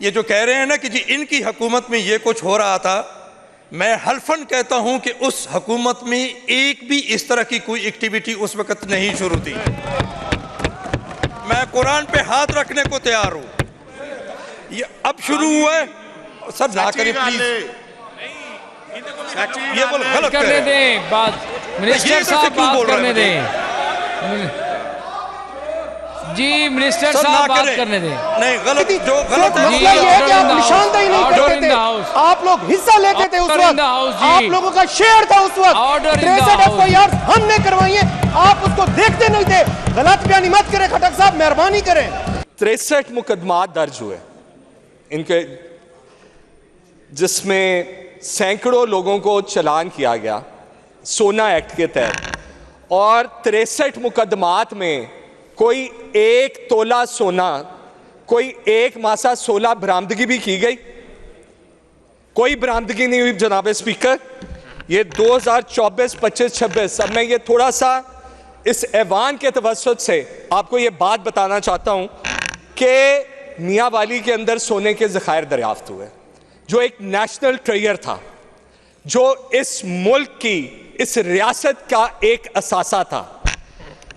ये जो कह रहे हैं ना कि जी इनकी हुकूमत में ये कुछ हो रहा था, मैं हल्फन कहता हूं कि उस हुकूमत में एक भी इस तरह की कोई एक्टिविटी उस वक्त नहीं शुरू थी। मैं कुरान पे हाथ रखने को तैयार हूं। ये अब शुरू हुआ है। सर ना करें प्लीज, ये बोल गलत करने दें बात, मिनिस्टर साहब बात करने दें जी, मिनिस्टर साहब बात करने दें। नहीं गलत, जो गलत है मसला ये है कि आप निशानदेही नहीं करते थे, आप लोग हिस्सा लेते थे उस वक्त, आप लोगों का शेयर था उस वक्त। 63 FIR हमने करवाई है, आप उसको देखते नहीं थे। गलत बयानी मत करें खटक साहब, मेहरबानी करें। 63 मुकदमा दर्ज हुए इनके, जिसमें सैकड़ों लोगों को चालान किया गया सोना एक्ट के तहत, और 63 मुकदमात में कोई 1 तोला सोना, कोई 1 मासा 16 बरामदगी भी की गई, कोई बरामदगी नहीं हुई जनाब स्पीकर। ये 2024, 25, 26, अब मैं ये थोड़ा सा इस ऐवान के तवज्जुह से आपको ये बात बताना चाहता हूं कि मियां वाली के अंदर सोने के ज़खायर दरियाफ्त हुए, जो एक नेशनल ट्रेजर था, जो इस मुल्क की, इस रियासत का एक असासा था।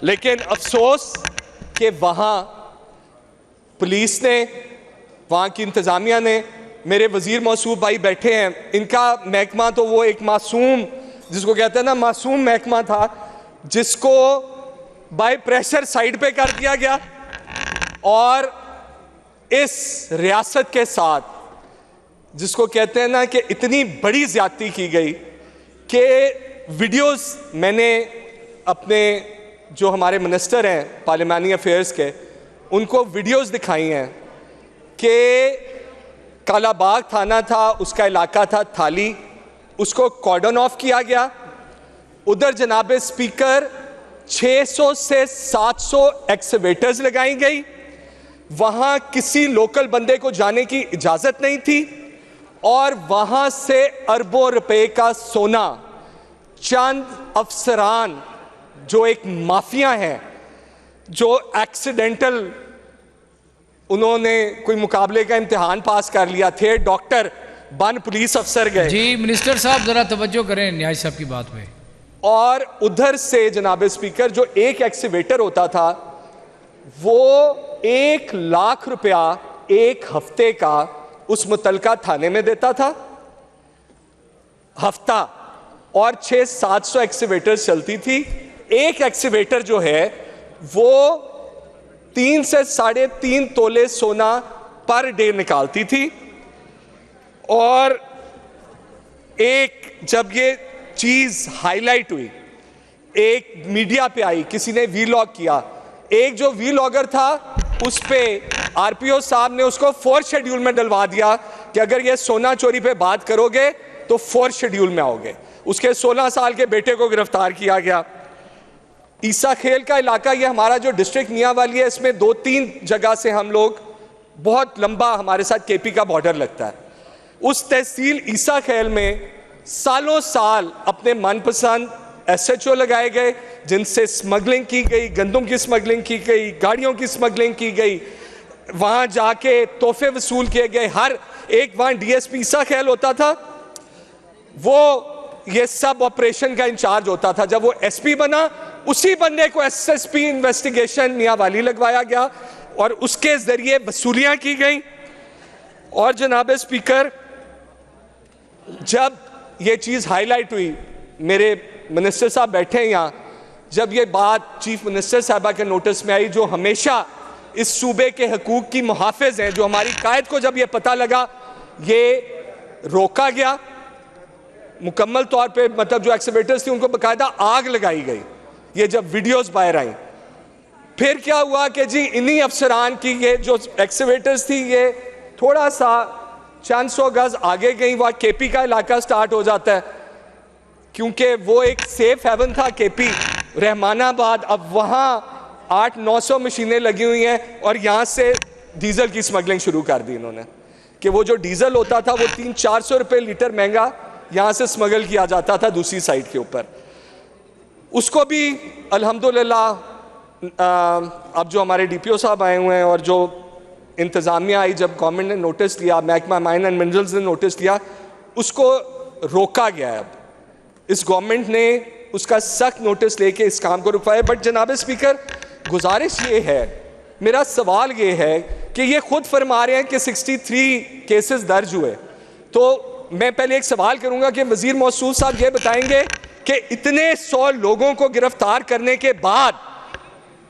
लेकिन अफसोस कि वहाँ पुलिस ने, वहाँ की इंतज़ामिया ने, मेरे वज़ीर मौसूफ भाई बैठे हैं, इनका महकमा तो वो एक मासूम, जिसको कहते हैं ना मासूम महकमा था, जिसको बाय प्रेशर साइड पे कर दिया गया। और इस रियासत के साथ, जिसको कहते हैं ना कि इतनी बड़ी ज़्यादती की गई कि वीडियोस मैंने अपने जो हमारे मिनिस्टर हैं पार्लियामानी अफेयर्स के, उनको वीडियोस दिखाई हैं कि कालाबाग थाना था, उसका इलाका था थाली, उसको कॉर्डन ऑफ किया गया। उधर जनाब स्पीकर 600 से 700 एक्सवेटर्स लगाई गई, वहाँ किसी लोकल बंदे को जाने की इजाज़त नहीं थी, और वहाँ से अरबों रुपए का सोना चंद अफसरान जो एक माफिया हैं, जो एक्सीडेंटल, उन्होंने कोई मुकाबले का इम्तिहान पास कर लिया थे, डॉक्टर बन पुलिस अफसर गए जी। मिनिस्टर साहब जरा तवज्जो करें न्याय साहब की बात पे। और उधर से जनाब स्पीकर जो एक एक्सीवेटर होता था वो 1 लाख रुपया एक हफ्ते का उस मुतलका थाने में देता था हफ्ता, और 600-700 एक्सीवेटर चलती थी। एक एक्सीवेटर जो है वो 3 से 3.5 तोले सोना पर डे निकालती थी। और एक जब ये चीज हाईलाइट हुई, एक मीडिया पे आई, किसी ने वीलॉग किया, एक जो वीलॉगर था उस पे आरपीओ साहब ने उसको 4th शेड्यूल में डलवा दिया कि अगर ये सोना चोरी पे बात करोगे तो 4th शेड्यूल में आओगे। उसके 16 साल के बेटे को गिरफ्तार किया गया। ईसा खेल का इलाका, ये हमारा जो डिस्ट्रिक्ट मियां वाली है, इसमें 2-3 जगह से हम लोग, बहुत लंबा हमारे साथ केपी का बॉर्डर लगता है, उस तहसील ईसा खेल में सालों साल अपने मनपसंद SHO लगाए गए, जिनसे स्मगलिंग की गई, गंदम की स्मगलिंग की गई, गाड़ियों की स्मगलिंग की गई, वहाँ जाके तोहफे वसूल किए गए। हर एक वहाँ DSP ईसा खेल होता था, वो ये सब ऑपरेशन का इंचार्ज होता था। जब वो SP बना, उसी बंदे को SSP इन्वेस्टिगेशन मियां वाली लगवाया गया और उसके जरिए वसूलियां की गई। और जनाब स्पीकर, जब ये चीज़ हाईलाइट हुई, मेरे मिनिस्टर साहब बैठे हैं यहाँ, जब ये बात चीफ मिनिस्टर साहबा के नोटिस में आई, जो हमेशा इस सूबे के हकूक़ की मुहाफ़िज़ हैं, जो हमारी कायद को जब ये पता लगा, ये रोका गया मुकम्मल तौर पे, मतलब जो एक्सीवेटर्स थी उनको बाकायदा आग लगाई गई। ये जब वीडियोस बाहर आई, फिर क्या हुआ कि जी इन्हीं अफसरान की ये जो एक्सीवेटर्स थी, ये थोड़ा सा चंद सौ गज आगे गई, वहाँ केपी का इलाका स्टार्ट हो जाता है, क्योंकि वो एक सेफ हेवन था केपी रहमानाबाद। अब वहाँ 800-900 मशीनें लगी हुई हैं और यहाँ से डीजल की स्मगलिंग शुरू कर दी इन्होंने, कि वो जो डीजल होता था वो 300-400 रुपये लीटर महंगा यहाँ से स्मगल किया जाता था दूसरी साइड के ऊपर। उसको भी अल्हम्दुलिल्लाह अब जो हमारे DPO साहब आए हुए हैं और जो इंतज़ामिया आई, जब गवर्नमेंट ने नोटिस लिया, महकमा माइन एंड मिनरल्स ने नोटिस लिया, उसको रोका गया है। अब इस गवर्नमेंट ने उसका सख्त नोटिस लेके इस काम को रुकवाया। बट जनाब स्पीकर, गुजारिश ये है, मेरा सवाल ये है कि ये खुद फरमा रहे हैं कि 63 केसेस दर्ज हुए, तो मैं पहले एक सवाल करूंगा कि वजीर मौसूल साहब ये बताएंगे कि इतने 100 लोगों को गिरफ्तार करने के बाद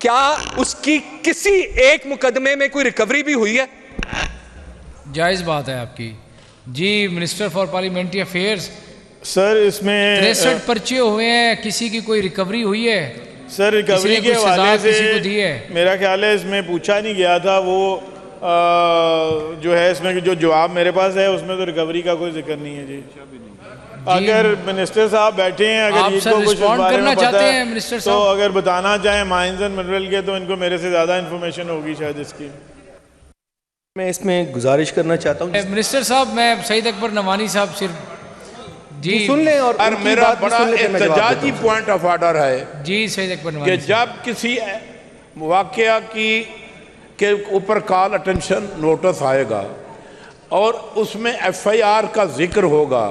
क्या उसकी किसी एक मुकदमे में कोई रिकवरी भी हुई है? जायज़ बात है आपकी। जी, minister for parliamentary affairs. Sir इसमें 63 पर्चे हुए हैं, किसी की कोई रिकवरी हुई है? सर रिकवरी के हवाले से किसी को दी है? मेरा ख्याल है इसमें पूछा नहीं गया था, वो जो है इसमें जो जवाब मेरे पास है उसमें तो रिकवरी का कोई जिक्र नहीं है। जी, अगर मिनिस्टर साहब बैठे हैं, अगर इनको कुछ करना चाहते हैं मिनिस्टर तो अगर बताना चाहें माइंस एंड मिनरल के, तो इनको मेरे से ज़्यादा इन्फॉर्मेशन होगी शायद इसकी। मैं इसमें गुजारिश करना चाहता हूँ मिनिस्टर साहब, मैं सईद अकबर नवानी साहब सिर्फ जी सुन लें और मेरा बड़ा एहतजाजी पॉइंट ऑफ ऑर्डर है जी सईद अकबर कि नवानी जब किसी वाकया के ऊपर कॉल अटेंशन नोटिस आएगा और उसमें FIR का जिक्र होगा,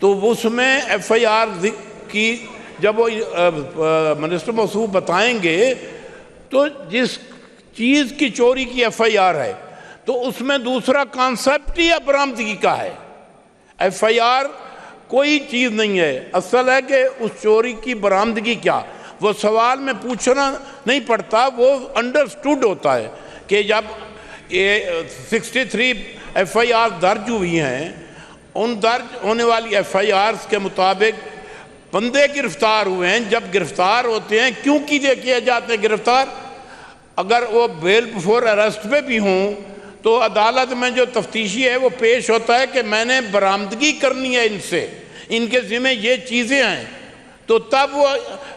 तो उसमें FIR की जब वो मिनिस्टर मौसूफ बताएंगे तो जिस चीज़ की चोरी की FIR है तो उसमें दूसरा कॉन्सेप्ट ही बरामदगी का है। FIR कोई चीज़ नहीं है, असल है कि उस चोरी की बरामदगी क्या, वो सवाल में पूछना नहीं पड़ता, वो अंडरस्टूड होता है कि जब ये 63 FIR दर्ज हुई हैं, उन दर्ज होने वाली FIRs के मुताबिक बंदे गिरफ्तार हुए हैं। जब गिरफ्तार होते हैं क्यों किए जाते हैं गिरफ्तार? अगर वो बेल बिफोर अरेस्ट पे भी हों तो अदालत में जो तफ्तीशी है वो पेश होता है कि मैंने बरामदगी करनी है इनसे, इनके ज़िम्मे ये चीज़ें हैं, तो तब वो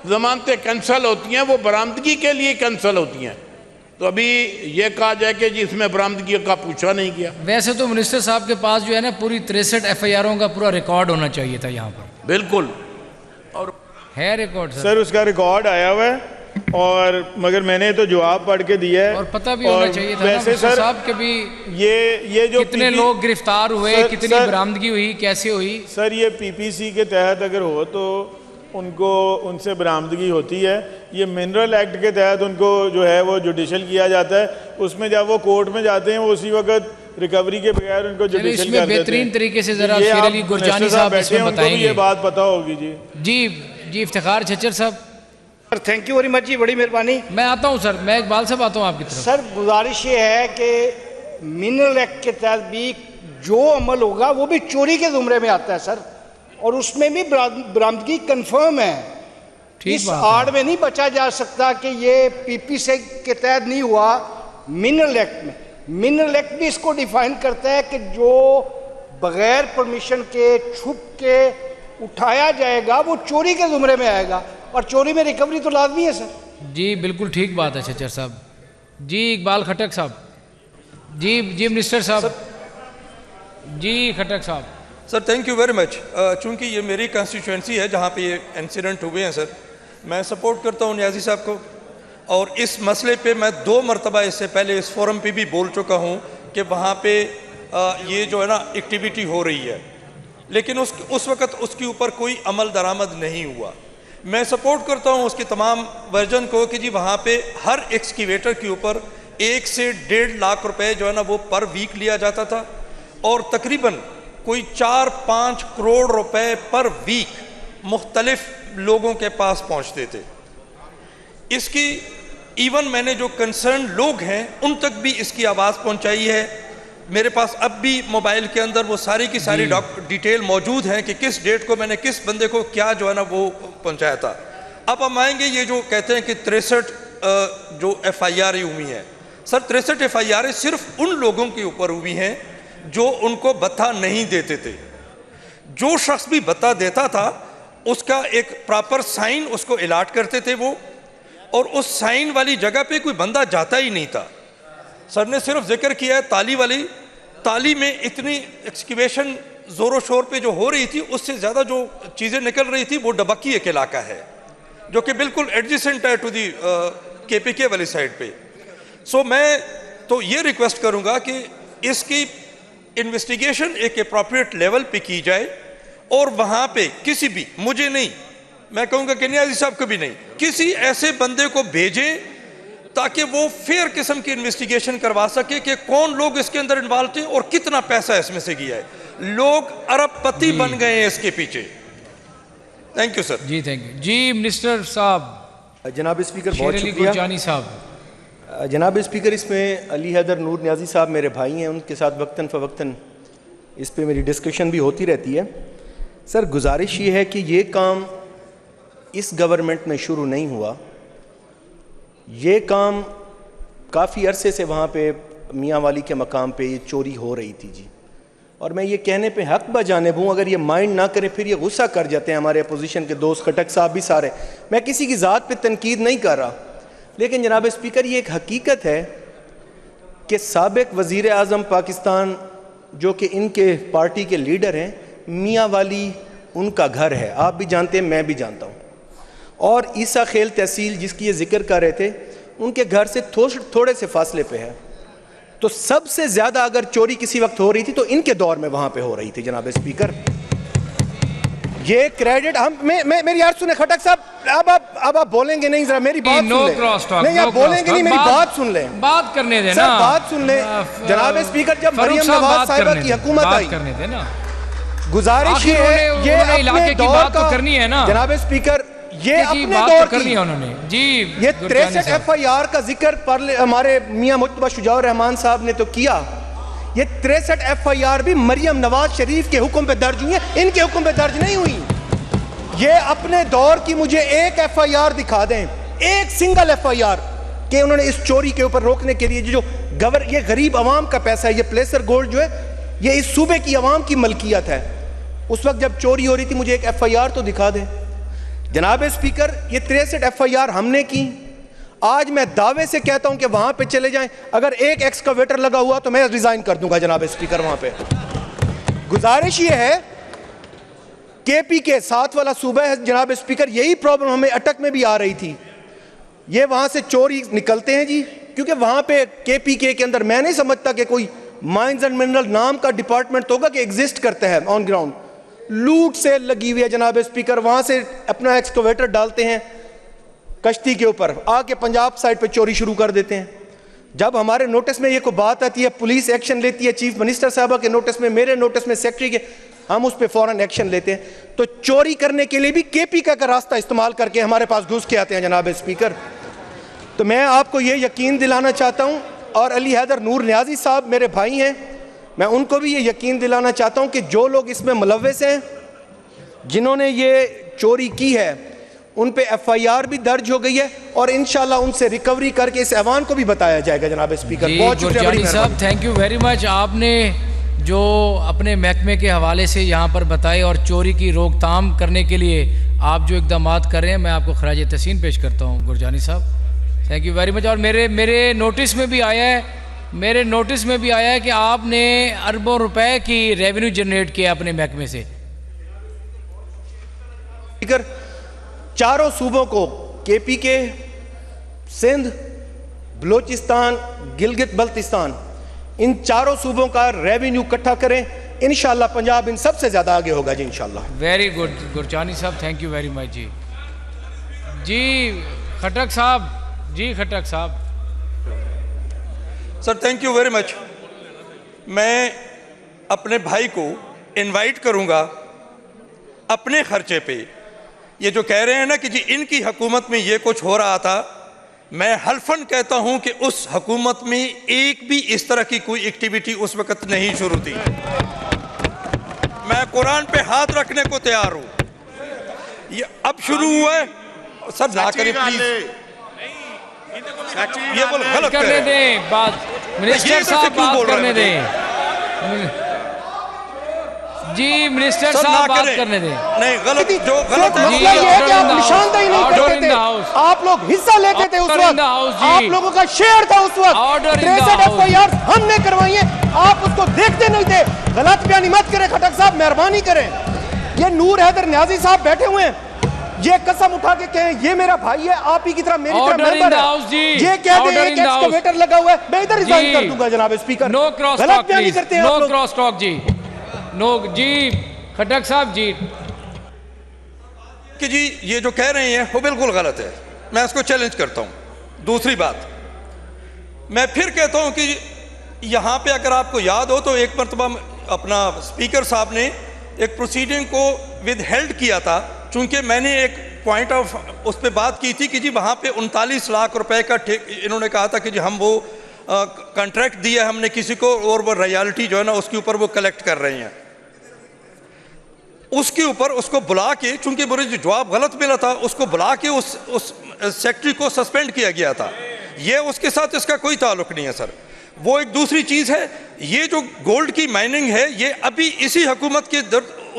ज़मानतें कैंसिल होती हैं, वो बरामदगी के लिए कैंसिल होती हैं। तो अभी ये कहा जाए कि जी इसमें बरामदगी का पूछा नहीं किया। वैसे तो मिनिस्टर साहब के पास जो है ना पूरी 63 FIRों का पूरा रिकॉर्ड होना चाहिए था यहाँ पर। बिल्कुल, और है रिकॉर्ड सर उसका रिकॉर्ड आया हुआ है, और मगर मैंने तो जवाब पढ़ के दिया है और पता भी होना चाहिए था वैसे सर साहब के भी ये जो कितने लोग गिरफ्तार हुए, कितनी बरामदगी हुई, कैसे हुई। सर ये PPC के तहत अगर हो तो उनको उनसे बरामदगी होती है। ये मिनरल एक्ट के तहत उनको जो है वो जुडिशल किया जाता है, उसमें जब वो कोर्ट में जाते हैं वो उसी वक्त रिकवरी के बगैर उनको जुडिशल कर देते हैं। बेहतरीन तरीके से जरा शेर अली गुरजानी साहब इसमें बताएंगे, ये बात पता होगी। जी इफ्तिखार छच्चर साहब। Sir thank you very much जी, बड़ी मेहरबानी। मैं आता हूँ सर, मैं इकबाल साहब आता हूँ आपकी तरफ। सर गुजारिश ये है कि मिनरल एक्ट के तहत भी जो अमल होगा वो भी चोरी के जुमरे में आता है सर, और उसमें भी बरामदगी कंफर्म है। इस आड़ में नहीं बचा जा सकता कि ये PPC के तहत नहीं हुआ, मिनरल एक्ट में। मिनरल एक्ट भी इसको डिफाइन करता है कि जो बगैर परमिशन के छुप के उठाया जाएगा वो चोरी के जुमरे में आएगा, और चोरी में रिकवरी तो लाजमी है सर। जी बिल्कुल ठीक बात है छच्चर साहब। जी इकबाल खटक साहब। जी मिनिस्टर साहब। जी खटक साहब। Sir thank you very much. चूँकि ये मेरी कंस्टिट्यूंसी है जहाँ पे ये इंसिडेंट हुए हैं सर, मैं सपोर्ट करता हूँ न्याजी साहब को, और इस मसले पे मैं 2 मरतबा इससे पहले इस फोरम पे भी बोल चुका हूँ कि वहाँ पे ये जो है ना एक्टिविटी हो रही है, लेकिन उस वक़्त उसके ऊपर कोई अमल दरामद नहीं हुआ। मैं सपोर्ट करता हूँ उसके तमाम वर्जन को कि जी वहाँ पे हर एक्सकीवेटर के ऊपर 1 से 1.5 लाख रुपए जो है ना वो पर वीक लिया जाता था, और तकरीबन कोई 4-5 करोड़ रुपए पर वीक मुख्तलिफ लोगों के पास पहुँचते थे। इसकी इवन मैंने जो कंसर्न लोग हैं उन तक भी इसकी आवाज़ पहुँचाई है। मेरे पास अब भी मोबाइल के अंदर वो सारी की सारी डिटेल मौजूद है कि किस डेट को मैंने किस बंदे को क्या जो है ना वो पहुंचाया था। अब हम आएंगे ये जो कहते हैं कि 63 जो FIR हुई हैं, सर 63 FIR सिर्फ उन लोगों के ऊपर हुई हैं जो उनको भत्ता नहीं देते थे। जो शख्स भी भत्ता देता था उसका एक प्रॉपर साइन उसको अलाट करते थे वो, और उस साइन वाली जगह पे कोई बंदा जाता ही नहीं था। सर ने सिर्फ जिक्र किया है ताली वाली, ताली में इतनी एक्सकवेशन ज़ोरों शोर पे जो हो रही थी उससे ज़्यादा जो चीज़ें निकल रही थी वो डबक्की एक इलाका है जो कि बिल्कुल एडजेसेंट है टू दी KPK वाली साइड पे। सो मैं तो ये रिक्वेस्ट करूंगा कि इसकी इन्वेस्टिगेशन एक अप्रोप्रिएट लेवल पे की जाए और वहां पे किसी भी, मुझे नहीं, मैं कहूंगा कि नियाजी साहब को भी नहीं, किसी ऐसे बंदे को भेजें ताकि वो फेयर किस्म की इन्वेस्टिगेशन करवा सके कि कौन लोग इसके अंदर इन्वॉल्व थे और कितना पैसा इसमें से गया है। लोग अरबपति बन गए हैं इसके पीछे। Thank you sir. जी थैंक यू। जी मिनिस्टर साहब। जनाब स्पीकर बहुत शेर अली शुक्रिया। गुरजानी साहब। जनाब स्पीकर, इसमें अली हैदर नूर नियाजी साहब मेरे भाई हैं, उनके साथ वक्तन फ़वक्तन इस पे मेरी डिस्कशन भी होती रहती है। सर गुजारिश ये है कि ये काम इस गवर्नमेंट में शुरू नहीं हुआ, ये काम काफ़ी अरसे से वहाँ पे मियाँ वाली के मकाम पे ये चोरी हो रही थी जी। और मैं ये कहने पे हक बजानिब हूँ, अगर ये माइंड ना करें फिर ये गुस्सा कर जाते हैं हमारे अपोजिशन के दोस्त खटक साहब भी सारे। मैं किसी की ज़ात पे तनकीद नहीं कर रहा, लेकिन जनाब स्पीकर ये एक हकीकत है कि साबिक वज़ीर आज़म पाकिस्तान जो कि इनके पार्टी के लीडर हैं, मियाँ वाली उनका घर है, आप भी जानते हैं, मैं भी जानता हूँ। और ईसा खेल तहसील जिसकी ये जिक्र कर रहे थे, उनके घर से थोड़े से फासले पे है। तो सबसे ज़्यादा अगर चोरी किसी वक्त हो रही थी तो इनके दौर में वहाँ पे हो रही थी जनाब स्पीकर। ये क्रेडिट हम मेरी यार सुने खटक साहब, अब आप बोलेंगे नहीं, जरा मेरी बात सुन लें। नहीं आप बोलेंगे नहीं, मेरी बात सुन लें, बात करने देना, बात सुन लें जनाब स्पीकर। जब मरियम नवाज साहिबा की हुकूमत आई, करने देना, गुजारिश ये है, ये अपने दौर का करनी है ना जनाब स्पीकर, ये अपने दौर करनी है उन्होंने जी। ये 63 FIR का जिक्र हमारे मियां मुज्तबा शुजाउर रहमान साहब ने तो किया। ये 63 FIR भी मरियम नवाज शरीफ के हुक्म पे दर्ज हुई है, इनके हुक्म पे दर्ज नहीं हुई। ये अपने दौर की मुझे एक FIR दिखा दें, एक सिंगल FIR कि उन्होंने इस चोरी के ऊपर रोकने के लिए जो ये गरीब आवाम का पैसा है, ये प्लेसर गोल्ड जो है ये इस सूबे की आवाम की मलकियत है। उस वक्त जब चोरी हो रही थी मुझे एक FIR तो दिखा दें जनाब स्पीकर। ये 63 FIR हमने की। आज मैं दावे से कहता हूं कि वहां पे चले जाएं, अगर एक एक्सकवेटर लगा हुआ तो मैं रिजाइन कर दूंगा जनाब स्पीकर। वहां पे गुजारिश ये है, KP के साथ वाला सूबा है जनाब स्पीकर, यही प्रॉब्लम हमें अटक में भी आ रही थी। ये वहां से चोरी निकलते हैं जी, क्योंकि वहां पे KPK के अंदर मैं नहीं समझता कि कोई माइंस एंड मिनरल नाम का डिपार्टमेंट होगा कि एग्जिस्ट करता है ऑन ग्राउंड। लूट से लगी हुई है जनाब स्पीकर, वहां से अपना एक्सकवेटर डालते हैं कश्ती के ऊपर, आके पंजाब साइड पे चोरी शुरू कर देते हैं। जब हमारे नोटिस में ये कोई बात आती है, पुलिस एक्शन लेती है, चीफ मिनिस्टर साहबा के नोटिस में, मेरे नोटिस में, सेक्रेटरी के, हम उस पर फौरन एक्शन लेते हैं। तो चोरी करने के लिए भी KPK का रास्ता इस्तेमाल करके हमारे पास घुस के आते हैं जनाब स्पीकर। तो मैं आपको ये यकीन दिलाना चाहता हूँ, और अली हैदर नूर नियाजी साहब मेरे भाई हैं, मैं उनको भी ये यकीन दिलाना चाहता हूं कि जो लोग इसमें मुलव्वस हैं, जिन्होंने ये चोरी की है, उन पे FIR भी दर्ज हो गई है और इंशाल्लाह उनसे रिकवरी करके इस ऐवान को भी बताया जाएगा जनाब स्पीकर। बहुत शुक्रिया साहब, थैंक यू वेरी मच। आपने जो अपने महकमे के हवाले से यहाँ पर बताए और चोरी की रोकथाम करने के लिए आप जो इकदाम कर रहे हैं, मैं आपको खराज तहसीन पेश करता हूँ गुरजानी साहब, थैंक यू वेरी मच। और मेरे नोटिस में भी आया है कि आपने अरबों रुपए की रेवेन्यू जनरेट किया अपने महकमे से। चारों सूबों को, KPK, सिंध, बलोचिस्तान, गिलगित बल्तिस्तान, इन चारों सूबों का रेवेन्यू इकट्ठा करें, इंशाल्लाह पंजाब इन सबसे ज्यादा आगे होगा जी इंशाल्लाह। वेरी गुड गुरजानी साहब, थैंक यू वेरी मच जी। जी खटक साहब, जी खटक साहब। Sir thank you very much. मैं अपने भाई को इनवाइट करूंगा अपने खर्चे पे। ये जो कह रहे हैं ना कि जी इनकी हुकूमत में ये कुछ हो रहा था, मैं हल्फन कहता हूं कि उस हुकूमत में एक भी इस तरह की कोई एक्टिविटी उस वक्त नहीं शुरू थी। मैं कुरान पे हाथ रखने को तैयार हूं। ये अब शुरू हुआ है सर, ना करें प्लीज, ये बोल गलत करने दें बात, मिनिस्टर साहब बात करने दें जी, मिनिस्टर साहब बात करने दें। नहीं गलत, जो गलत है मसला ये है कि आप निशानदेही नहीं करते थे, आप लोग हिस्सा लेते थे उस वक्त, आप लोगों का शेयर था उस वक्त। 63 FIR हमने करवाई है, आप उसको देखते नहीं थे। गलत बयानी मत करें खटक साहब, मेहरबानी करें। ये नूर हैदर नियाजी साहब बैठे हुए हैं, ये कसम उठा के कहें ये मेरा भाई है, आप ही की तरह मेरी तरह मेंबर है, ये कह दे एक एक्सकवेटर लगा हुआ है, मैं इधर रिजाइन कर दूंगा जनाब speaker. No cross talk please, no cross talk जी, नो जी खटक साहब जी कि जी ये जो कह रहे हैं वो बिल्कुल गलत है, मैं इसको चैलेंज करता हूं। दूसरी बात मैं फिर कहता हूं कि यहाँ पे अगर आपको याद हो तो एक मरतबा अपना स्पीकर साहब ने एक प्रोसीडिंग को विद हेल्ड किया था, चूंकि मैंने एक पॉइंट ऑफ उस पर बात की थी कि जी वहाँ पे 39 लाख रुपए का इन्होंने कहा था कि जी हम वो कॉन्ट्रैक्ट दिया हमने किसी को और वो रॉयल्टी जो है ना उसके ऊपर वो कलेक्ट कर रहे हैं। उसके ऊपर उसको बुला के, चूंकि मुझे जो जवाब गलत मिला था, उसको बुला के उस सेक्रेटरी को सस्पेंड किया गया था। ये उसके साथ इसका कोई ताल्लुक नहीं है सर। वो एक दूसरी चीज़ है, ये जो गोल्ड की माइनिंग है ये अभी इसी हुकूमत के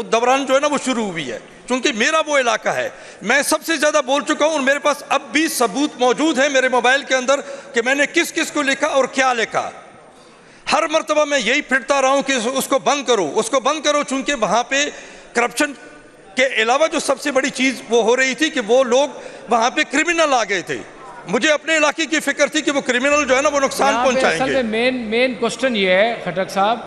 दौरान जो है ना वो शुरू हुई है, क्योंकि मेरा वो इलाका है। मैं सबसे ज़्यादा बोल चुका हूँ और मेरे पास अब भी सबूत मौजूद है मेरे मोबाइल के अंदर कि मैंने किस किस को लिखा और क्या लिखा। हर मरतबा मैं यही फिरता रहा हूँ कि उसको बंद करो, उसको बंद करो, चूँकि वहाँ पे करप्शन के अलावा जो सबसे बड़ी चीज़ वो हो रही थी कि वो लोग वहाँ पे क्रिमिनल आ गए थे। मुझे अपने इलाके की फिक्र थी कि वो क्रिमिनल जो है ना वो नुकसान पहुंचाएंगे। मेन क्वेश्चन ये है खटक साहब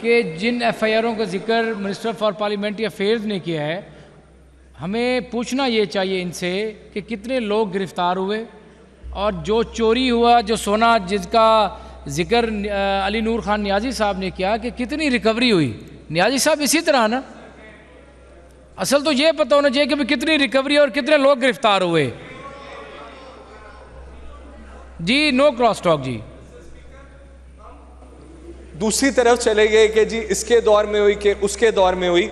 कि जिन एफआईआरों का जिक्र मिनिस्टर फॉर पार्लियामेंट्री अफेयर्स ने किया है, हमें पूछना ये चाहिए इनसे कि कितने लोग गिरफ्तार हुए और जो चोरी हुआ, जो सोना जिसका जिक्र अली नूर खान नियाजी साहब ने किया कि कितनी रिकवरी हुई। नियाजी साहब इसी तरह ना, असल तो ये पता होना चाहिए कि कितनी रिकवरी और कितने लोग गिरफ्तार हुए। जी नो क्रॉस टॉक जी। दूसरी तरफ चले गए कि जी इसके दौर में हुई कि उसके दौर में हुई।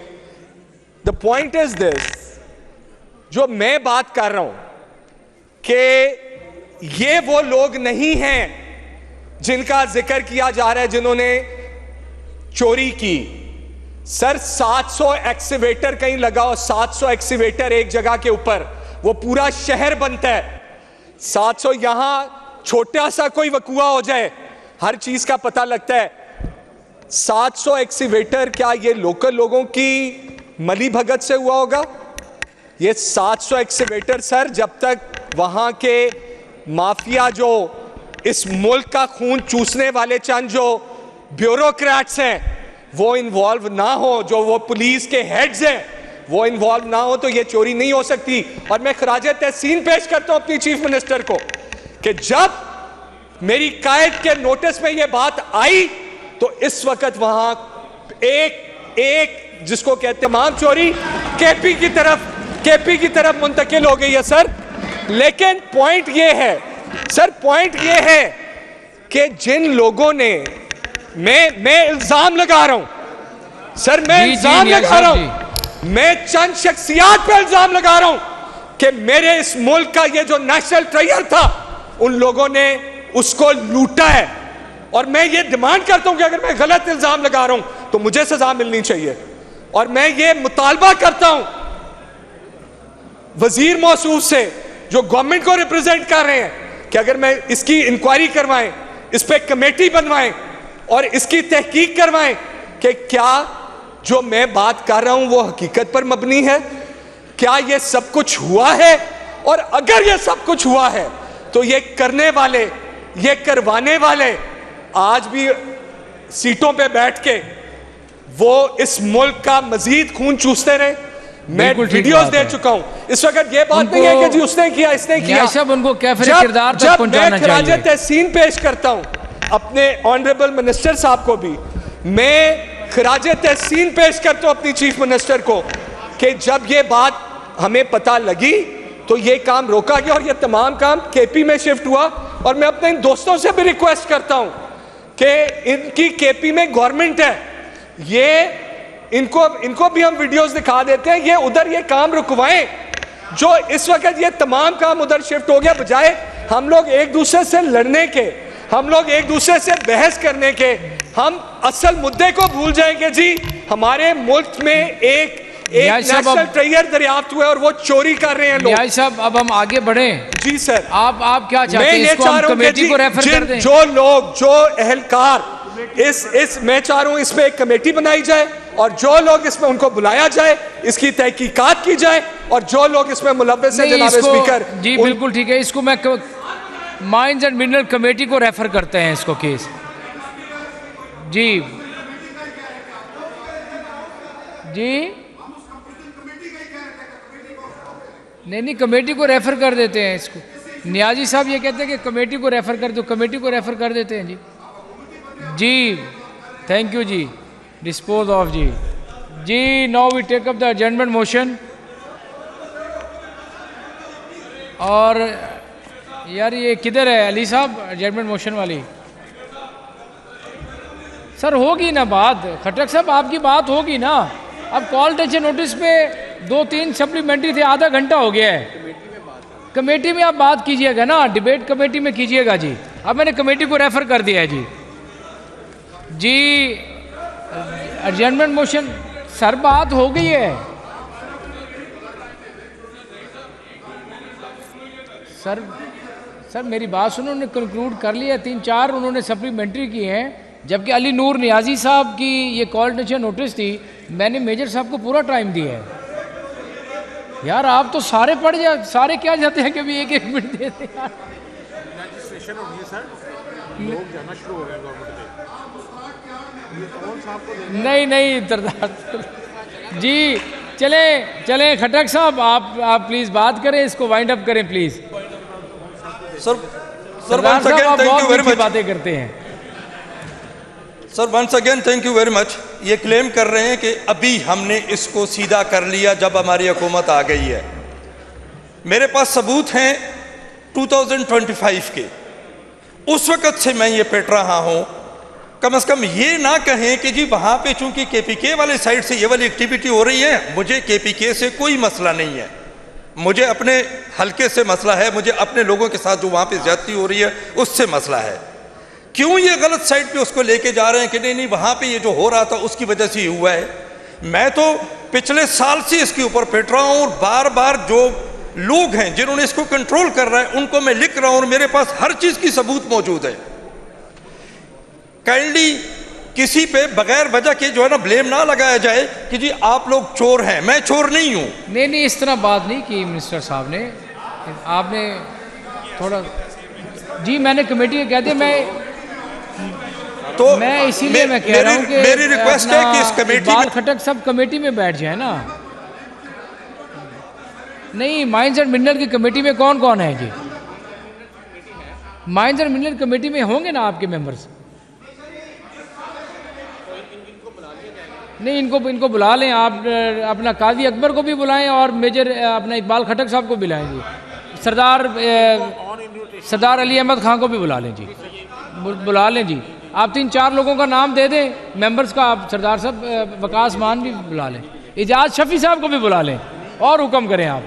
द पॉइंट इज दिस, जो मैं बात कर रहा हूं कि ये वो लोग नहीं हैं जिनका जिक्र किया जा रहा है जिन्होंने चोरी की। सर 700 एक्सीवेटर कहीं लगा हो, 700 एक्सीवेटर एक जगह के ऊपर, वो पूरा शहर बनता है। 700 यहां छोटा सा कोई वकुआ हो जाए हर चीज का पता लगता है। 700 एक्सीवेटर क्या ये लोकल लोगों की मली भगत से हुआ होगा? ये 700 एक्सीवेटर सर जब तक वहां के माफिया जो इस मुल्क का खून चूसने वाले चंद जो ब्यूरोक्रेट्स हैं वो इन्वॉल्व ना हो, जो वो पुलिस के हेड्स हैं वो इन्वॉल्व ना हो, तो ये चोरी नहीं हो सकती। और मैं खराजे तहसीन पेश करता हूं अपनी चीफ मिनिस्टर को कि जब मेरी कायद के नोटिस में ये बात आई तो इस वक्त वहां एक जिसको कहते हैं तमाम चोरी केपी की तरफ मुंतकिल हो गई है सर। लेकिन पॉइंट ये है सर, पॉइंट ये है कि जिन लोगों ने मैं इल्जाम लगा रहा हूं सर, मैं इल्जाम लगा रहा हूं, मैं चंद शख्सियात पर इल्जाम लगा रहा हूं कि मेरे इस मुल्क का ये जो नेशनल ट्रेजर था उन लोगों ने उसको लूटा है। और मैं ये डिमांड करता हूं कि अगर मैं गलत इल्जाम लगा रहा हूं तो मुझे सजा मिलनी चाहिए। और मैं ये मुतालबा करता हूं वजीर मौसूफ से जो गवर्नमेंट को रिप्रेजेंट कर रहे हैं कि अगर मैं इसकी इंक्वायरी करवाएं, इस पे कमेटी बनवाएं और इसकी तहकीक करवाएं कि क्या जो मैं बात कर रहा हूं वो हकीकत पर मबनी है, क्या ये सब कुछ हुआ है। और अगर ये सब कुछ हुआ है तो ये करने वाले, ये करवाने वाले आज भी सीटों पे बैठ के वो इस मुल्क का मजीद खून चूसते रहे। मैं वीडियोस दे चुका हूं। इस वक्त ये बात नहीं है कि जी उसने किया इसने किया। सब उनको कैफियत किरदार तक पहुंचाना चाहिए। खराजे तहसीन पेश करता हूं अपने ऑनरेबल मिनिस्टर साहब को भी, मैं खराजे तहसीन पेश करता हूं अपनी चीफ मिनिस्टर को कि जब ये बात हमें पता लगी तो ये काम रोका गया और ये तमाम काम केपी में शिफ्ट हुआ। और मैं अपने इन दोस्तों से भी रिक्वेस्ट करता हूं कि इनकी केपी में गवर्नमेंट है, ये इनको भी हम वीडियोस दिखा देते हैं, ये उधर ये काम रुकवाएं जो इस वक्त ये तमाम काम उधर शिफ्ट हो गया। बजाय हम लोग एक दूसरे से लड़ने के, हम लोग एक दूसरे से बहस करने के, हम असल मुद्दे को भूल जाएंगे। जी हमारे मुल्क में एक नेशनल ट्रेजर दरियाफ्त हुआ और वो चोरी कर रहे हैं लोग। न्याय साहब अब हम आगे बढ़ें। जी सर, आप क्या चाहते हैं? मैं ये चाह रहा हूं कि जो लोग, जो एहलकार मैं चाह रहा हूं इस पे एक कमेटी बनाई जाए और जो लोग इसमें उनको बुलाया जाए, इसकी तहकीकात की जाए और जो लोग इसमें मुलव्वस हैं जनाब स्पीकर। जी बिल्कुल ठीक है, इसको मैं माइंस एंड मिनरल कमेटी को रेफर करते हैं इसको केस। जी जी नहीं, कमेटी को रेफर कर देते हैं इसको। नियाजी साहब ये कहते हैं कि कमेटी को रेफर कर दो, कमेटी को रेफर कर देते हैं जी। जी थैंक यू जी, डिस्पोज ऑफ जी। जी now we take up the adjournment motion. और यार ये किधर है अली साहब, एडजर्नमेंट मोशन वाली? सर होगी ना बात, खटक साहब आपकी बात होगी ना। अब कॉल टेंशन नोटिस पे 2-3 सप्लीमेंट्री थे, आधा घंटा हो गया है। कमेटी में आप बात कीजिएगा ना, डिबेट कमेटी में कीजिएगा जी। अब मैंने कमेटी को रेफर कर दिया है जी। जी एडजर्नमेंट मोशन सर बात हो गई है सर मेरी बात सुनो, उन्होंने कंक्लूड कर लिया, 3-4 उन्होंने सप्लीमेंट्री की हैं, जबकि अली नूर नियाजी साहब की ये कॉल टेंशन नोटिस थी। मैंने मेजर साहब को पूरा टाइम दिया है। यार आप तो सारे पढ़ जा, सारे क्या जाते हैं कि भी 1-1 मिनट देते हैं। रजिस्ट्रेशन हो गई सर, लोग जाना शुरू हो गए गवर्नमेंट में। नहीं सरदार जी, चले खटक साहब आप प्लीज बात करें, इसको वाइंड अप करें please. Sir once again thank you very much. बातें करते हैं sir, once again thank you very much. ये क्लेम कर रहे हैं कि अभी हमने इसको सीधा कर लिया जब हमारी हुकूमत आ गई है। मेरे पास सबूत हैं 2025 के, उस वक़्त से मैं ये पिट रहा हूँ। कम से कम ये ना कहें कि जी वहाँ पे चूंकि केपीके वाले साइड से ये वाली एक्टिविटी हो रही है, मुझे केपीके से कोई मसला नहीं है, मुझे अपने हलके से मसला है, मुझे अपने लोगों के साथ जो वहाँ पे ज्यादती हो रही है उससे मसला है। क्यों ये गलत साइड पे उसको लेके जा रहे हैं कि नहीं वहाँ पे ये जो हो रहा था उसकी वजह से ही हुआ है। मैं तो पिछले साल से इसके ऊपर पिट रहा हूँ और बार बार जो लोग हैं जिन्होंने इसको कंट्रोल कर रहा है उनको मैं लिख रहा हूँ और मेरे पास हर चीज़ की सबूत मौजूद है। काइंडली किसी पे बगैर वजह के जो है ना ब्लेम ना लगाया जाए कि जी आप लोग चोर हैं, मैं चोर नहीं हूँ। नहीं इस तरह बात नहीं की मिनिस्टर साहब ने, आपने थोड़ा जी मैंने कमेटी के कहते मैं इसीलिए मैं कह रहा हूँ कि मेरी रिक्वेस्ट है कि इस कमेटी में खटक सब कमेटी में बैठ जाए ना। नहीं माइंस एंड मिनरल की कमेटी में कौन कौन है जी? माइंस एंड मिनरल कमेटी में होंगे ना आपके मेंबर्स? नहीं इनको बुला लें आप, अपना काजी अकबर को भी बुलाएं और मेजर अपना इकबाल खटक साहब को बुलाएं जी। सरदार अली अहमद खान को भी बुला लें जी, बुला लें जी। आप 3-4 लोगों का नाम दे दें मेंबर्स का, आप सरदार साहब वकास मान भी बुला लें, इजाज शफी साहब को भी बुला लें और हुक्म करें आप।